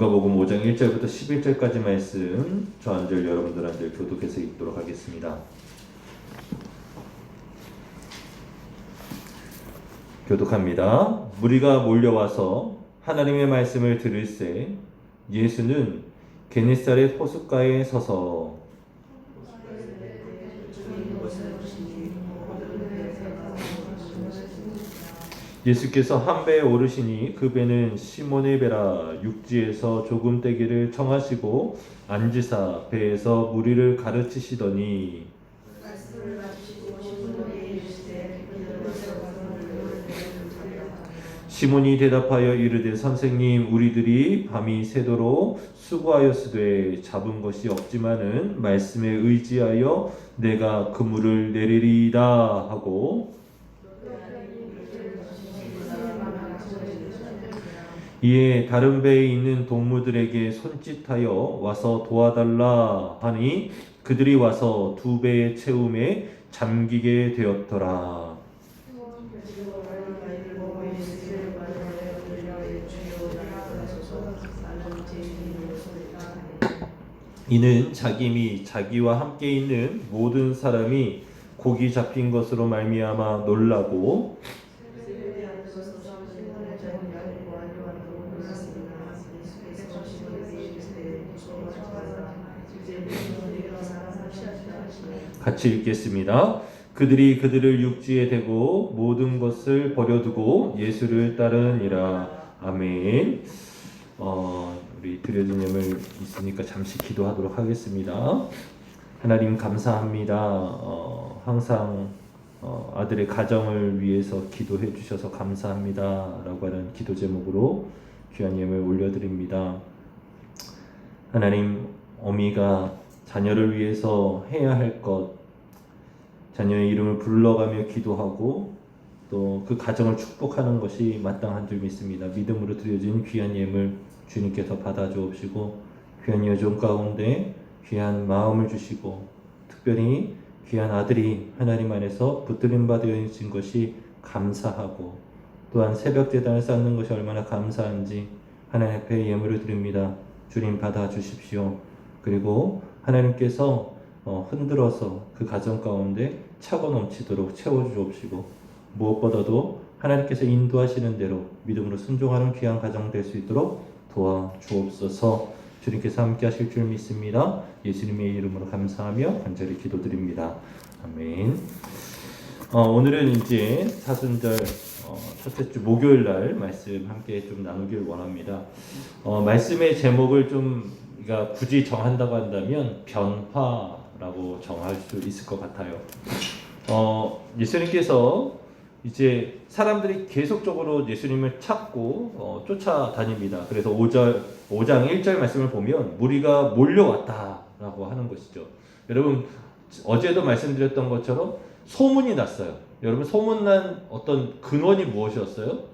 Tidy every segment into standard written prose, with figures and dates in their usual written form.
누가복음 5장 1절부터 11절까지 말씀 저 한 절 여러분들한테 교독해서 읽도록 하겠습니다. 교독합니다. 무리가 몰려와서 하나님의 말씀을 들을새 예수는 게네사렛 호숫가에 서서 예수께서 한 배에 오르시니 그 배는 시몬의 배라. 육지에서 조금 떼기를 청하시고 앉으사 배에서 무리를 가르치시더니 시몬이 대답하여 이르되 선생님, 우리들이 밤이 새도록 수고하였으되 잡은 것이 없지만은 말씀에 의지하여 내가 그물을 내리리이다 하고, 이에 다른 배에 있는 동무들에게 손짓하여 와서 도와달라 하니 그들이 와서 두 배의 채움에 잠기게 되었더라. 이는 자기 및 자기와 함께 있는 모든 사람이 고기 잡힌 것으로 말미암아 놀라고 같이 읽겠습니다. 그들이 그들을 육지에 대고 모든 것을 버려두고 예수를 따르니라. 아멘. 우리 드려진 예물 있으니까 잠시 기도하도록 하겠습니다. 하나님 감사합니다. 항상 아들의 가정을 위해서 기도해 주셔서 감사합니다 라고 하는 기도 제목으로 귀한 예물 올려드립니다. 하나님, 어미가 자녀를 위해서 해야 할 것, 자녀의 이름을 불러가며 기도하고 또 그 가정을 축복하는 것이 마땅한 줄 믿습니다. 믿음으로 드려진 귀한 예물 주님께서 받아주옵시고 귀한 여정 가운데 귀한 마음을 주시고 특별히 귀한 아들이 하나님 안에서 붙들림 받으신 것이 감사하고 또한 새벽 제단을 쌓는 것이 얼마나 감사한지 하나님 앞에 예물을 드립니다. 주님 받아주십시오. 그리고 하나님께서 흔들어서 그 가정 가운데 차고 넘치도록 채워주옵시고 무엇보다도 하나님께서 인도하시는 대로 믿음으로 순종하는 귀한 가정 될 수 있도록 도와주옵소서. 주님께서 함께 하실 줄 믿습니다. 예수님의 이름으로 감사하며 간절히 기도드립니다. 아멘. 오늘은 이제 사순절 첫째 주 목요일 날 말씀 함께 좀 나누길 원합니다. 말씀의 제목을 좀 그러니까 굳이 정한다고 한다면 변화라고 정할 수 있을 것 같아요. 예수님께서 이제 사람들이 계속적으로 예수님을 찾고 쫓아다닙니다. 그래서 5장 1절 말씀을 보면 무리가 몰려왔다라고 하는 것이죠. 여러분 어제도 말씀드렸던 것처럼 소문이 났어요. 여러분 소문난 어떤 근원이 무엇이었어요?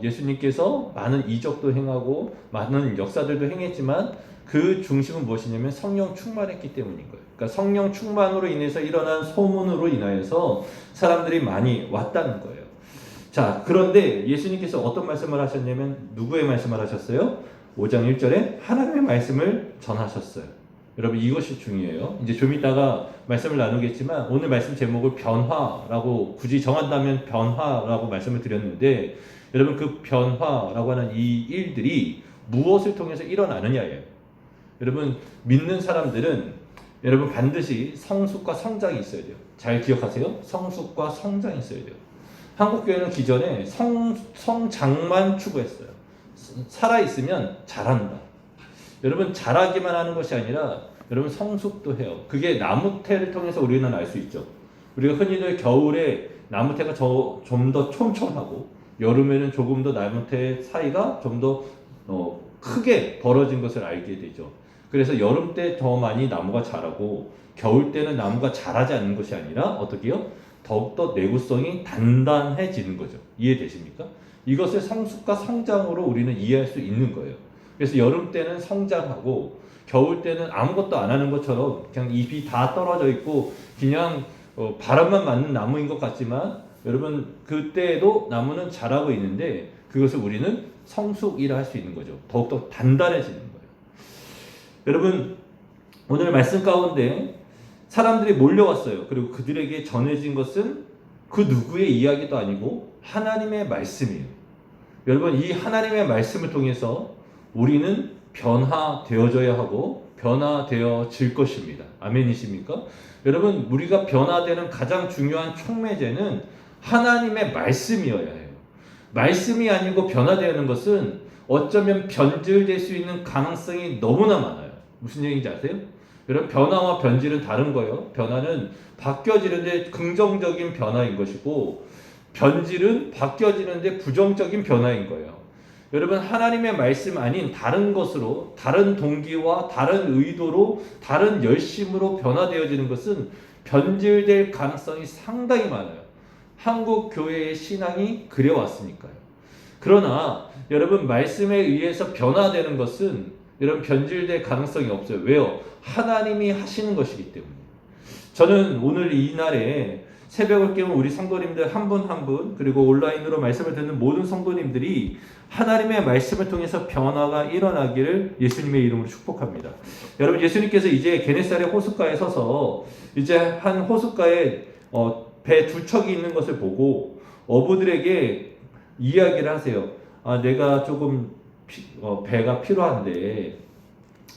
예수님께서 많은 이적도 행하고 많은 역사들도 행했지만 그 중심은 무엇이냐면 성령 충만했기 때문인 거예요. 그러니까 성령 충만으로 인해서 일어난 소문으로 인하여서 사람들이 많이 왔다는 거예요. 자, 그런데 예수님께서 어떤 말씀을 하셨냐면 누구의 말씀을 하셨어요? 5장 1절에 하나님의 말씀을 전하셨어요. 여러분 이것이 중요해요. 이제 좀 이따가 말씀을 나누겠지만 오늘 말씀 제목을 변화라고 굳이 정한다면 변화라고 말씀을 드렸는데 여러분 그 변화라고 하는 이 일들이 무엇을 통해서 일어나느냐예요. 여러분 믿는 사람들은 여러분 반드시 성숙과 성장이 있어야 돼요. 잘 기억하세요. 성숙과 성장이 있어야 돼요. 한국교회는 기존에 성장만 추구했어요. 살아있으면 잘한다. 여러분 잘하기만 하는 것이 아니라 여러분 성숙도 해요. 그게 나무태를 통해서 우리는 알 수 있죠. 우리가 흔히들 겨울에 나무태가 좀 더 촘촘하고 여름에는 조금 더 나무태 사이가 좀 더 크게 벌어진 것을 알게 되죠. 그래서 여름 때 더 많이 나무가 자라고 겨울 때는 나무가 자라지 않는 것이 아니라 어떻게요? 더욱더 내구성이 단단해지는 거죠. 이해되십니까? 이것을 성숙과 성장으로 우리는 이해할 수 있는 거예요. 그래서 여름 때는 성장하고 겨울 때는 아무것도 안 하는 것처럼 그냥 잎이 다 떨어져 있고 그냥 바람만 맞는 나무인 것 같지만 여러분 그때도 나무는 자라고 있는데 그것을 우리는 성숙이라 할 수 있는 거죠. 더욱더 단단해지는 거예요. 여러분, 오늘 말씀 가운데 사람들이 몰려왔어요. 그리고 그들에게 전해진 것은 그 누구의 이야기도 아니고 하나님의 말씀이에요. 여러분, 이 하나님의 말씀을 통해서 우리는 변화되어져야 하고 변화되어질 것입니다. 아멘이십니까? 여러분, 우리가 변화되는 가장 중요한 촉매제는 하나님의 말씀이어야 해요. 말씀이 아니고 변화되는 것은 어쩌면 변질될 수 있는 가능성이 너무나 많아요. 무슨 얘기인지 아세요? 여러분, 변화와 변질은 다른 거예요. 변화는 바뀌어지는데 긍정적인 변화인 것이고, 변질은 바뀌어지는데 부정적인 변화인 거예요. 여러분, 하나님의 말씀 아닌 다른 것으로, 다른 동기와 다른 의도로, 다른 열심으로 변화되어지는 것은 변질될 가능성이 상당히 많아요. 한국 교회의 신앙이 그래왔으니까요. 그러나 여러분, 말씀에 의해서 변화되는 것은 여러분 변질될 가능성이 없어요. 왜요? 하나님이 하시는 것이기 때문에. 저는 오늘 이 날에 새벽을 깨운 우리 성도님들 한 분 한 분, 그리고 온라인으로 말씀을 듣는 모든 성도님들이 하나님의 말씀을 통해서 변화가 일어나기를 예수님의 이름으로 축복합니다. 여러분, 예수님께서 이제 게네사렛 호숫가에 서서 이제 한 호숫가에 배 두 척이 있는 것을 보고 어부들에게 이야기를 하세요. 내가 조금 배가 필요한데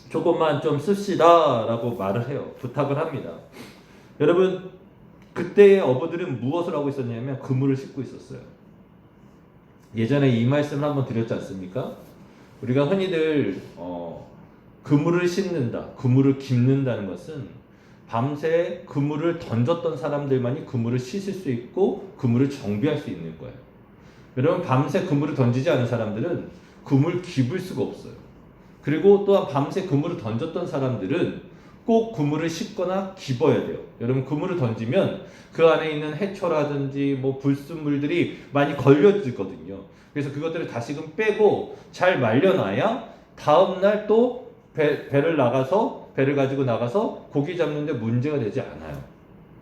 조금만 좀 씁시다 라고 말을 해요. 부탁을 합니다. 여러분, 그때의 어부들은 무엇을 하고 있었냐면 그물을 싣고 있었어요. 예전에 이 말씀을 한번 드렸지 않습니까? 우리가 흔히들 그물을 싣는다, 그물을 깁는다는 것은 밤새 그물을 던졌던 사람들만이 그물을 씻을 수 있고 그물을 정비할 수 있는 거예요. 여러분, 밤새 그물을 던지지 않은 사람들은 그물 깁을 수가 없어요. 그리고 또한 밤새 그물을 던졌던 사람들은 꼭 그물을 씻거나 깁어야 돼요. 여러분, 그물을 던지면 그 안에 있는 해초라든지 뭐 불순물들이 많이 걸려지거든요. 그래서 그것들을 다시금 빼고 잘 말려놔야 다음날 또 배를 가지고 나가서 고기 잡는데 문제가 되지 않아요.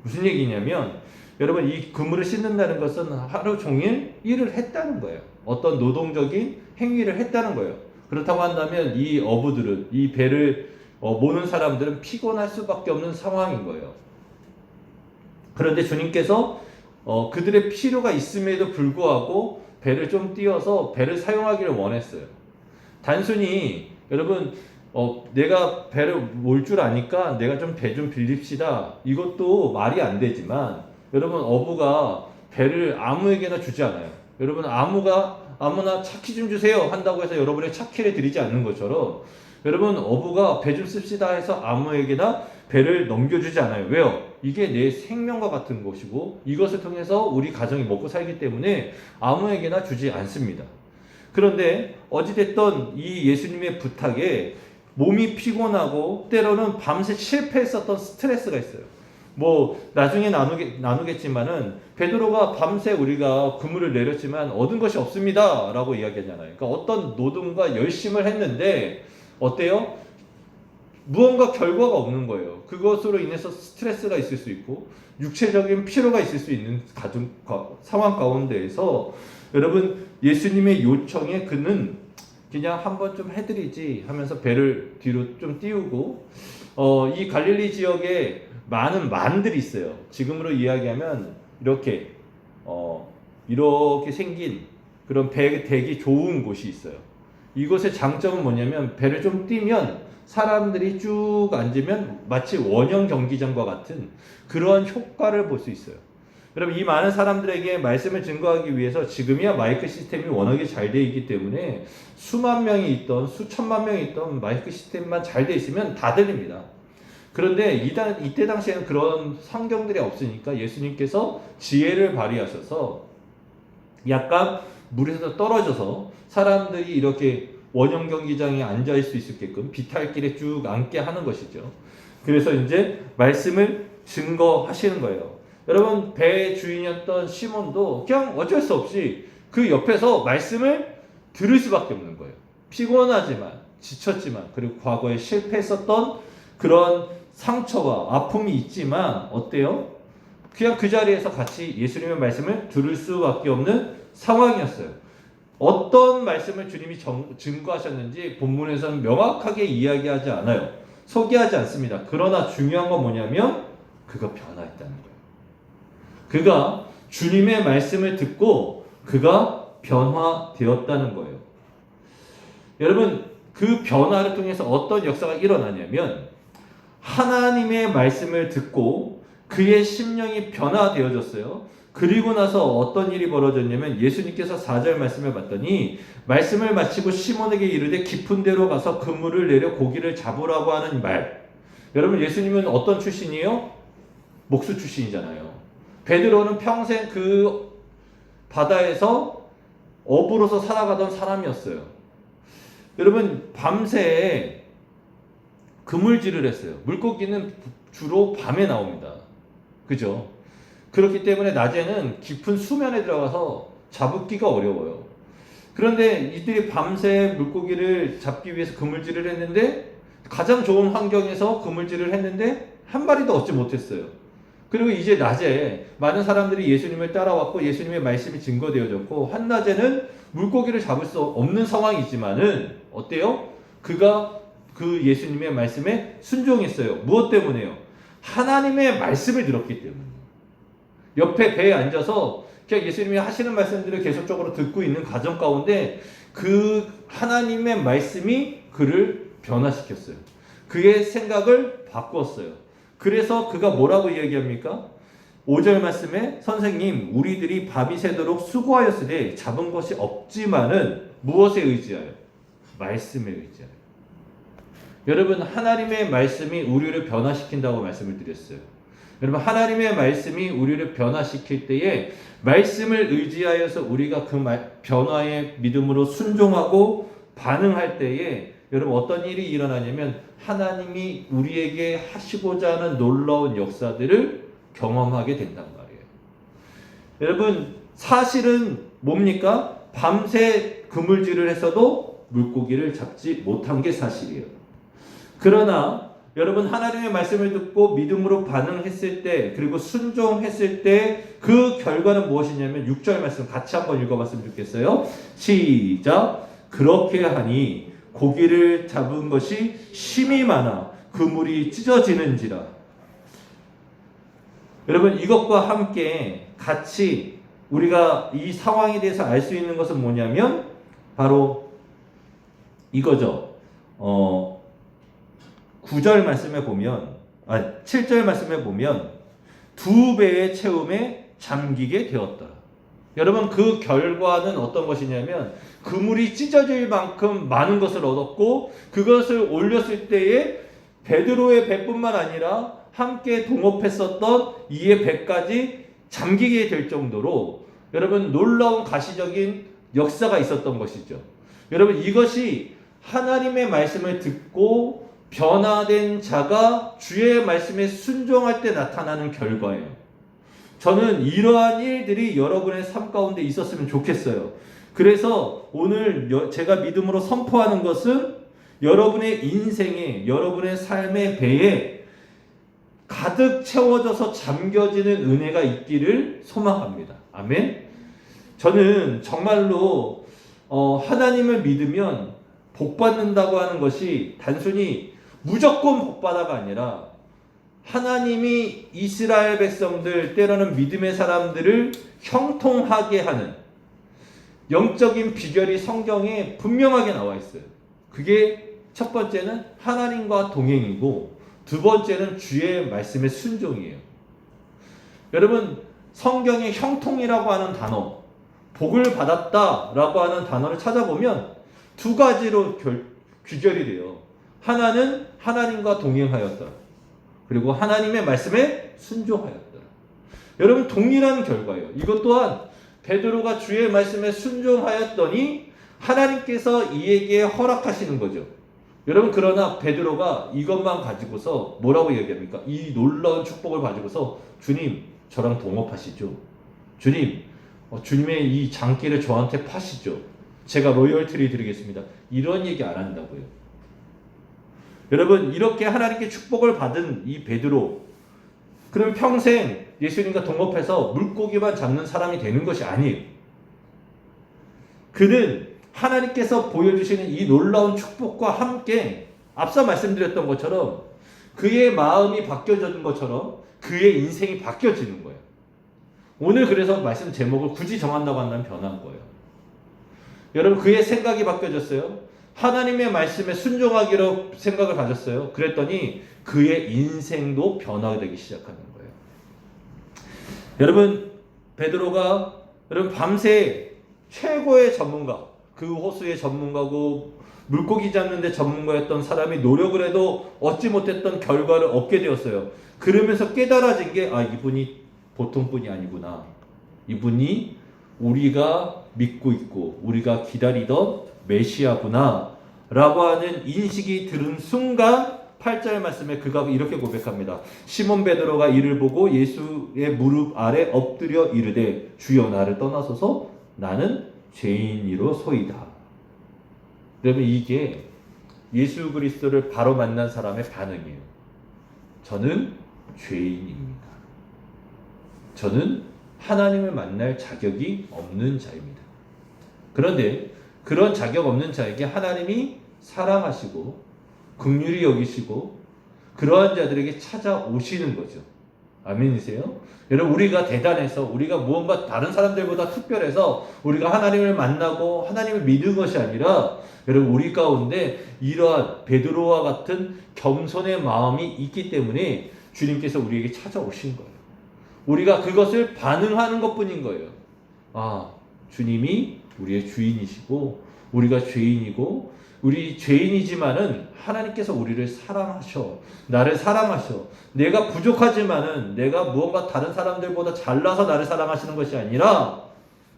무슨 얘기냐면 여러분, 이 그물을 씻는다는 것은 하루 종일 일을 했다는 거예요. 어떤 노동적인 행위를 했다는 거예요. 그렇다고 한다면 이 어부들은, 이 배를 모는 사람들은 피곤할 수밖에 없는 상황인 거예요. 그런데 주님께서 그들의 필요가 있음에도 불구하고 배를 좀 띄워서 배를 사용하기를 원했어요. 단순히 여러분, 내가 배를 몰 줄 아니까 내가 좀 배 좀 빌립시다, 이것도 말이 안 되지만 여러분, 어부가 배를 아무에게나 주지 않아요. 여러분, 아무나 차키 좀 주세요 한다고 해서 여러분의 차키를 드리지 않는 것처럼 여러분, 어부가 배 좀 씁시다 해서 아무에게나 배를 넘겨주지 않아요. 왜요? 이게 내 생명과 같은 것이고 이것을 통해서 우리 가정이 먹고 살기 때문에 아무에게나 주지 않습니다. 그런데 어찌됐던 이 예수님의 부탁에 몸이 피곤하고 때로는 밤새 실패했었던 스트레스가 있어요. 뭐 나중에 나누겠지만은 베드로가 밤새 우리가 그물을 내렸지만 얻은 것이 없습니다 라고 이야기하잖아요. 그러니까 어떤 노동과 열심을 했는데 어때요? 무언가 결과가 없는 거예요. 그것으로 인해서 스트레스가 있을 수 있고 육체적인 피로가 있을 수 있는 상황 가운데에서 여러분, 예수님의 요청에 그는 그냥 한번 좀 해드리지 하면서 배를 뒤로 좀 띄우고 이 갈릴리 지역에 많은 만들이 있어요. 지금으로 이야기하면 이렇게 생긴 그런 배 대기 좋은 곳이 있어요. 이곳의 장점은 뭐냐면 배를 좀 띄면 사람들이 쭉 앉으면 마치 원형 경기장과 같은 그러한 효과를 볼 수 있어요. 여러분, 이 많은 사람들에게 말씀을 증거하기 위해서 지금이야 마이크 시스템이 워낙에 잘 되어 있기 때문에 수만 명이 있던 수천만 명이 있던 마이크 시스템만 잘 되어 있으면 다 들립니다. 그런데 이때 당시에는 그런 환경들이 없으니까 예수님께서 지혜를 발휘하셔서 약간 물에서 떨어져서 사람들이 이렇게 원형 경기장에 앉아 있을 수 있게끔 비탈길에 쭉 앉게 하는 것이죠. 그래서 이제 말씀을 증거하시는 거예요. 여러분, 배의 주인이었던 시몬도 그냥 어쩔 수 없이 그 옆에서 말씀을 들을 수밖에 없는 거예요. 피곤하지만, 지쳤지만, 그리고 과거에 실패했었던 그런 상처와 아픔이 있지만 어때요? 그냥 그 자리에서 같이 예수님의 말씀을 들을 수밖에 없는 상황이었어요. 어떤 말씀을 주님이 증거하셨는지 본문에서는 명확하게 이야기하지 않아요. 소개하지 않습니다. 그러나 중요한 건 뭐냐면 그가 변화했다는 거예요. 그가 주님의 말씀을 듣고 그가 변화되었다는 거예요. 여러분, 그 변화를 통해서 어떤 역사가 일어나냐면 하나님의 말씀을 듣고 그의 심령이 변화되어졌어요. 그리고 나서 어떤 일이 벌어졌냐면 예수님께서 4절 말씀을 봤더니 말씀을 마치고 시몬에게 이르되 깊은 데로 가서 그물을 내려 고기를 잡으라고 하는 말. 여러분, 예수님은 어떤 출신이에요? 목수 출신이잖아요. 베드로는 평생 그 바다에서 어부로서 살아가던 사람이었어요. 여러분, 밤새 그물질을 했어요. 물고기는 주로 밤에 나옵니다. 그죠? 그렇기 때문에 낮에는 깊은 수면에 들어가서 잡기가 어려워요. 그런데 이들이 밤새 물고기를 잡기 위해서 그물질을 했는데 가장 좋은 환경에서 그물질을 했는데 한 마리도 얻지 못했어요. 그리고 이제 낮에 많은 사람들이 예수님을 따라왔고 예수님의 말씀이 증거되어졌고 한낮에는 물고기를 잡을 수 없는 상황이지만은 어때요? 그가 그 예수님의 말씀에 순종했어요. 무엇 때문에요? 하나님의 말씀을 들었기 때문에. 옆에 배에 앉아서 그냥 예수님이 하시는 말씀들을 계속적으로 듣고 있는 과정 가운데 그 하나님의 말씀이 그를 변화시켰어요. 그의 생각을 바꾸었어요. 그래서 그가 뭐라고 이야기합니까? 5절 말씀에 선생님 우리들이 밤이 새도록 수고하였으되 잡은 것이 없지만은 무엇에 의지하여? 말씀에 의지하여. 여러분, 하나님의 말씀이 우리를 변화시킨다고 말씀을 드렸어요. 여러분, 하나님의 말씀이 우리를 변화시킬 때에 말씀을 의지하여서 우리가 그 변화의 믿음으로 순종하고 반응할 때에 여러분 어떤 일이 일어나냐면 하나님이 우리에게 하시고자 하는 놀라운 역사들을 경험하게 된단 말이에요. 여러분, 사실은 뭡니까? 밤새 그물질을 했어도 물고기를 잡지 못한 게 사실이에요. 그러나 여러분, 하나님의 말씀을 듣고 믿음으로 반응했을 때 그리고 순종했을 때 그 결과는 무엇이냐면 6절 말씀 같이 한번 읽어봤으면 좋겠어요. 시작. 그렇게 하니 고기를 잡은 것이 심이 많아 그물이 찢어지는지라. 여러분, 이것과 함께 같이 우리가 이 상황에 대해서 알 수 있는 것은 뭐냐면 바로 이거죠. 9절 말씀에 보면 7절 말씀에 보면 2배의 채움에 잠기게 되었다. 여러분, 그 결과는 어떤 것이냐면 그물이 찢어질 만큼 많은 것을 얻었고 그것을 올렸을 때에 베드로의 배뿐만 아니라 함께 동업했었던 이의 배까지 잠기게 될 정도로 여러분 놀라운 가시적인 역사가 있었던 것이죠. 여러분, 이것이 하나님의 말씀을 듣고 변화된 자가 주의 말씀에 순종할 때 나타나는 결과예요. 저는 이러한 일들이 여러분의 삶 가운데 있었으면 좋겠어요. 그래서 오늘 제가 믿음으로 선포하는 것은 여러분의 인생에, 여러분의 삶의 배에 가득 채워져서 잠겨지는 은혜가 있기를 소망합니다. 아멘. 저는 정말로 하나님을 믿으면 복 받는다고 하는 것이 단순히 무조건 복받아가 아니라 하나님이 이스라엘 백성들, 때로는 믿음의 사람들을 형통하게 하는 영적인 비결이 성경에 분명하게 나와 있어요. 그게 첫 번째는 하나님과 동행이고 두 번째는 주의 말씀의 순종이에요. 여러분, 성경에 형통이라고 하는 단어, 복을 받았다라고 하는 단어를 찾아보면 두 가지로 귀결이 돼요. 하나는 하나님과 동행하였다. 그리고 하나님의 말씀에 순종하였더라. 여러분, 동일한 결과예요. 이것 또한 베드로가 주의 말씀에 순종하였더니 하나님께서 이에게 허락하시는 거죠. 여러분, 그러나 베드로가 이것만 가지고서 뭐라고 얘기합니까? 이 놀라운 축복을 가지고서 주님, 저랑 동업하시죠. 주님, 주님의 이 장기를 저한테 파시죠. 제가 로열티를 드리겠습니다. 이런 얘기 안 한다고요. 여러분, 이렇게 하나님께 축복을 받은 이 베드로, 그럼 평생 예수님과 동업해서 물고기만 잡는 사람이 되는 것이 아니에요. 그는 하나님께서 보여주시는 이 놀라운 축복과 함께 앞서 말씀드렸던 것처럼 그의 마음이 바뀌어지는 것처럼 그의 인생이 바뀌어지는 거예요. 오늘 그래서 말씀 제목을 굳이 정한다고 한다면 변한 거예요. 여러분, 그의 생각이 바뀌어졌어요. 하나님의 말씀에 순종하기로 생각을 가졌어요. 그랬더니 그의 인생도 변화되기 시작하는 거예요. 여러분, 베드로가 밤새 최고의 전문가, 그 호수의 전문가고 물고기 잡는 데 전문가였던 사람이 노력을 해도 얻지 못했던 결과를 얻게 되었어요. 그러면서 깨달아진 게 이분이 보통 분이 아니구나. 이분이 우리가 믿고 있고 우리가 기다리던 메시아구나 라고 하는 인식이 들은 순간 8절 말씀에 그가 이렇게 고백합니다. 시몬 베드로가 이를 보고 예수의 무릎 아래 엎드려 이르되 주여 나를 떠나소서 나는 죄인이로소이다. 여러분, 이게 예수 그리스도를 바로 만난 사람의 반응이에요. 저는 죄인입니다. 저는 하나님을 만날 자격이 없는 자입니다. 그런데 그런 자격 없는 자에게 하나님이 사랑하시고 긍휼히 여기시고 그러한 자들에게 찾아오시는 거죠. 아멘이세요? 여러분, 우리가 대단해서 우리가 무언가 다른 사람들보다 특별해서 우리가 하나님을 만나고 하나님을 믿는 것이 아니라 여러분, 우리 가운데 이러한 베드로와 같은 겸손의 마음이 있기 때문에 주님께서 우리에게 찾아오신 거예요. 우리가 그것을 반응하는 것뿐인 거예요. 주님이 우리의 주인이시고 우리가 죄인이고 우리 죄인이지만은 하나님께서 우리를 사랑하셔. 나를 사랑하셔. 내가 부족하지만은 내가 무언가 다른 사람들보다 잘나서 나를 사랑하시는 것이 아니라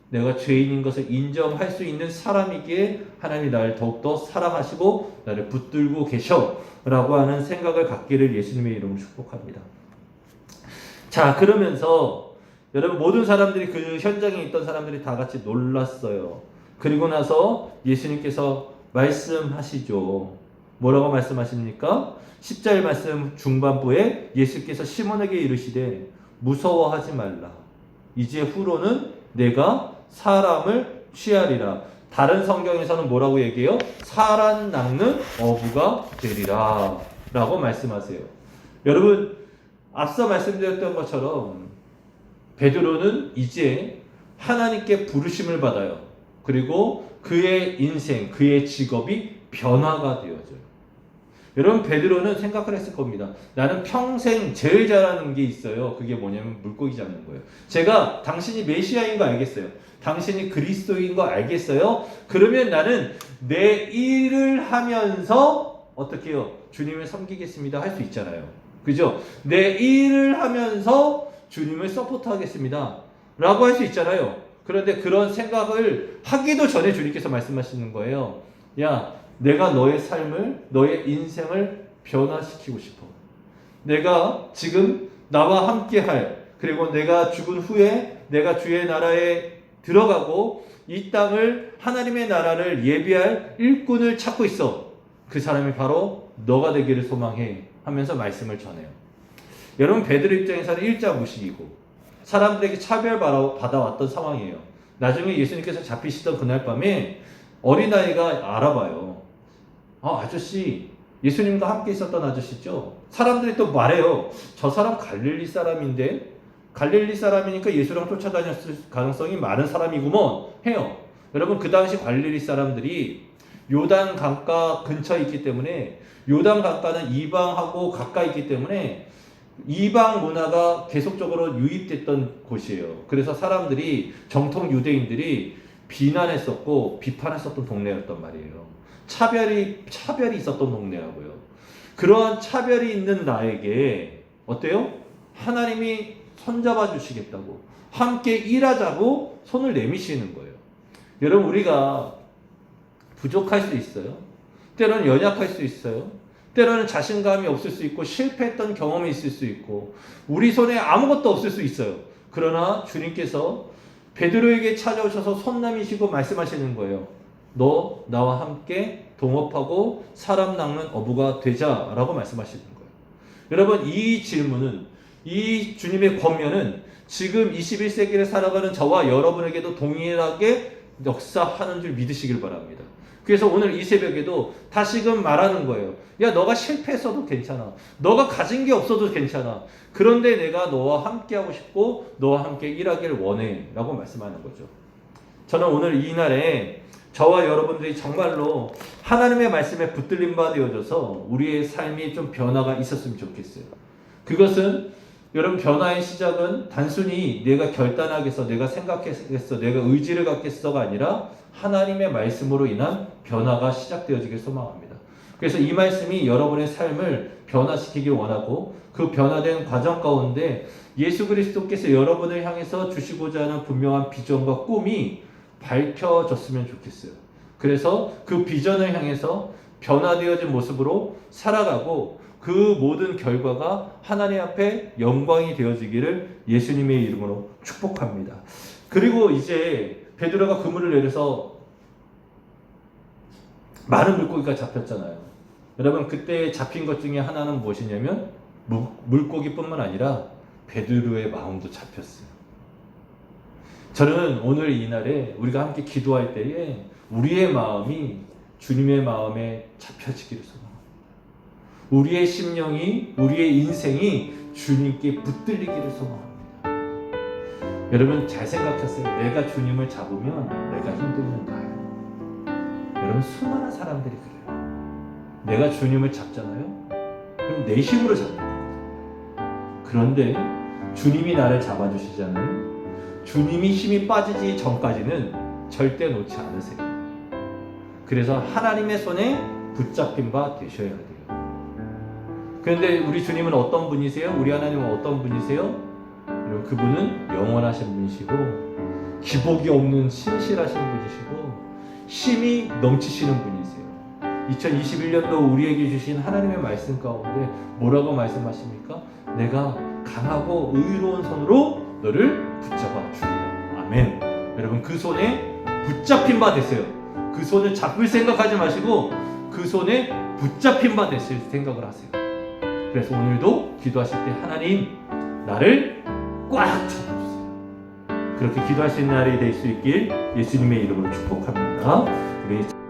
내가 죄인인 것을 인정할 수 있는 사람이기에 하나님이 나를 더욱더 사랑하시고 나를 붙들고 계셔 라고 하는 생각을 갖기를 예수님의 이름으로 축복합니다. 자, 그러면서 여러분, 모든 사람들이 그 현장에 있던 사람들이 다 같이 놀랐어요. 그리고 나서 예수님께서 말씀하시죠. 뭐라고 말씀하십니까? 10절 말씀 중반부에 예수께서 시몬에게 이르시되 무서워하지 말라. 이제 후로는 내가 사람을 취하리라. 다른 성경에서는 뭐라고 얘기해요? 사람 낚는 어부가 되리라 라고 말씀하세요. 여러분, 앞서 말씀드렸던 것처럼 베드로는 이제 하나님께 부르심을 받아요. 그리고 그의 인생, 그의 직업이 변화가 되어져요. 여러분, 베드로는 생각을 했을 겁니다. 나는 평생 제일 잘하는 게 있어요. 그게 뭐냐면 물고기 잡는 거예요. 제가 당신이 메시아인 거 알겠어요. 당신이 그리스도인 거 알겠어요. 그러면 나는 내 일을 하면서 어떻게 해요? 주님을 섬기겠습니다 할 수 있잖아요. 그죠? 내 일을 하면서 주님을 서포트하겠습니다 라고 할 수 있잖아요. 그런데 그런 생각을 하기도 전에 주님께서 말씀하시는 거예요. 야, 내가 너의 삶을, 너의 인생을 변화시키고 싶어. 내가 지금 나와 함께할, 그리고 내가 죽은 후에 내가 주의 나라에 들어가고 이 땅을, 하나님의 나라를 예비할 일꾼을 찾고 있어. 그 사람이 바로 너가 되기를 소망해 하면서 말씀을 전해요. 여러분, 베드로 입장에서는 일자무식이고 사람들에게 차별받아왔던 상황이에요. 나중에 예수님께서 잡히시던 그날 밤에 어린아이가 알아봐요. 아저씨, 예수님과 함께 있었던 아저씨죠? 사람들이 또 말해요. 저 사람 갈릴리 사람인데? 갈릴리 사람이니까 예수랑 쫓아다녔을 가능성이 많은 사람이구먼 해요. 여러분, 그 당시 갈릴리 사람들이 요단 강가 근처에 있기 때문에, 요단 강가는 이방하고 가까이 있기 때문에 이방 문화가 계속적으로 유입됐던 곳이에요. 그래서 사람들이, 정통 유대인들이 비난했었고 비판했었던 동네였단 말이에요. 차별이 있었던 동네라고요. 그러한 차별이 있는 나에게 어때요? 하나님이 손잡아 주시겠다고, 함께 일하자고 손을 내미시는 거예요. 여러분, 우리가 부족할 수 있어요. 때로는 연약할 수 있어요. 때로는 자신감이 없을 수 있고 실패했던 경험이 있을 수 있고 우리 손에 아무것도 없을 수 있어요. 그러나 주님께서 베드로에게 찾아오셔서 손 내미시고 말씀하시는 거예요. 너 나와 함께 동업하고 사람 낚는 어부가 되자라고 말씀하시는 거예요. 여러분, 이 질문은, 이 주님의 권면은 지금 21세기를 살아가는 저와 여러분에게도 동일하게 역사하는 줄 믿으시길 바랍니다. 그래서 오늘 이 새벽에도 다시금 말하는 거예요. 야, 너가 실패했어도 괜찮아. 너가 가진 게 없어도 괜찮아. 그런데 내가 너와 함께 하고 싶고 너와 함께 일하기를 원해 라고 말씀하는 거죠. 저는 오늘 이날에 저와 여러분들이 정말로 하나님의 말씀에 붙들림 바 되어져서 우리의 삶이 좀 변화가 있었으면 좋겠어요. 그것은 여러분, 변화의 시작은 단순히 내가 결단하겠어, 내가 생각했어, 내가 의지를 갖겠어가 아니라 하나님의 말씀으로 인한 변화가 시작되어지길 소망합니다. 그래서 이 말씀이 여러분의 삶을 변화시키길 원하고 그 변화된 과정 가운데 예수 그리스도께서 여러분을 향해서 주시고자 하는 분명한 비전과 꿈이 밝혀졌으면 좋겠어요. 그래서 그 비전을 향해서 변화되어진 모습으로 살아가고 그 모든 결과가 하나님 앞에 영광이 되어지기를 예수님의 이름으로 축복합니다. 그리고 이제 베드로가 그물을 내려서 많은 물고기가 잡혔잖아요. 여러분, 그때 잡힌 것 중에 하나는 무엇이냐면 물고기뿐만 아니라 베드로의 마음도 잡혔어요. 저는 오늘 이날에 우리가 함께 기도할 때에 우리의 마음이 주님의 마음에 잡혀지기를 소망합니다. 우리의 심령이, 우리의 인생이 주님께 붙들리기를 소망합니다. 여러분, 잘 생각하세요. 내가 주님을 잡으면 내가 힘들는가요? 여러분, 수많은 사람들이 그래요. 내가 주님을 잡잖아요. 그럼 내 힘으로 잡는 거예요. 그런데 주님이 나를 잡아주시잖아요. 주님이 힘이 빠지기 전까지는 절대 놓지 않으세요. 그래서 하나님의 손에 붙잡힌 바 되셔야 돼요. 그런데 우리 주님은 어떤 분이세요? 우리 하나님은 어떤 분이세요? 여러분, 그분은 영원하신 분이시고 기복이 없는 신실하신 분이시고 힘이 넘치시는 분이세요. 2021년도 우리에게 주신 하나님의 말씀 가운데 뭐라고 말씀하십니까? 내가 강하고 의로운 손으로 너를 붙잡아 주리라. 아멘. 여러분, 그 손에 붙잡힌 바 되세요. 그 손을 잡을 생각하지 마시고 그 손에 붙잡힌 바 되실 생각을 하세요. 그래서 오늘도 기도하실 때 하나님, 나를 꽉 잡아주세요. 그렇게 기도할 수 있는 날이 될 수 있길 예수님의 이름으로 축복합니다. 우리